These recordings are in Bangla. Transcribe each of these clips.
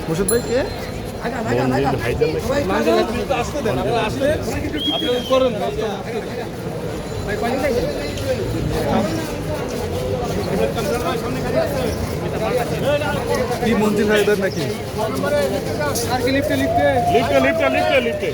মুর্শিদ ভাই কে? কি মঞ্জিল হায়দার নাকি? লিফটে লিফটে লিফটে লিফটে লিফটে লিফটে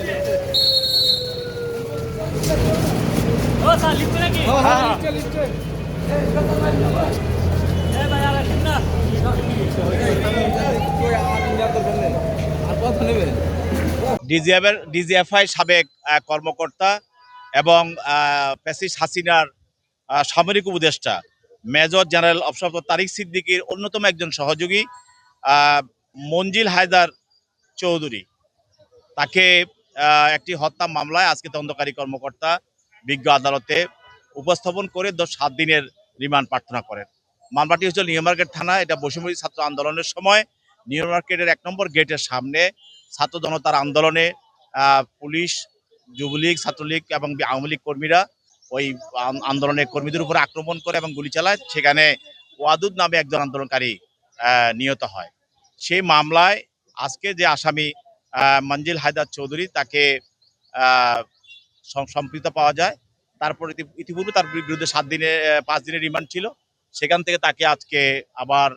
ডিজিএফআই সাবেক কর্মকর্তা এবং ফ্যাসিস্ট হাসিনার সামরিক উপদেষ্টা মেজর জেনারেল অবসরপ্রাপ্ত তারিক সিদ্দিকীর অন্যতম একজন সহযোগী মঞ্জিল হায়দার চৌধুরী, তাকে একটি হত্যা মামলায় আজকে তদন্তকারী কর্মকর্তা বিজ্ঞ আদালতে উপস্থাপন করে 7 দিনের রিমান্ড প্রার্থনা করেন। মামলাটি হচ্ছে নিউ মার্কেট থানা। এটা বৈষম্যবিরোধী ছাত্র আন্দোলনের সময় নিউ মার্কেটের 1 নম্বর গেটের সামনে ছাত্র জনতার আন্দোলনে পুলিশ, যুবলীগ, ছাত্রলীগ এবং আওয়ামী লীগ কর্মীরা ওই আন্দোলনের কর্মীদের উপরে আক্রমণ করে এবং গুলি চালায়। সেখানে ওয়াদুদ নামে একজন আন্দোলনকারী নিহত হয়। সেই মামলায় আজকে যে আসামি মঞ্জিল হায়দার চৌধুরী, তাকে সম্পৃক্ত পাওয়া যায়। তারপর ইতিপূর্বে তার বিরুদ্ধে 5 দিনের রিমান্ড ছিল। সেখান থেকে তাকে আজকে আবার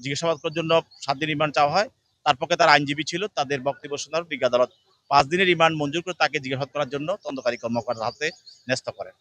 জিজ্ঞাসাবাদ করার জন্য 7 দিন রিমান্ড চাওয়া হয়। তার পক্ষে তার আইনজীবী ছিল, তাদের বক্তব্য শোনার বিজ্ঞ আদালত 5 দিনের রিমান্ড মঞ্জুর করে তাকে জিজ্ঞাসাবাদ করার জন্য তদন্তকারী কর্মকর্তার হাতে ন্যস্ত করেন।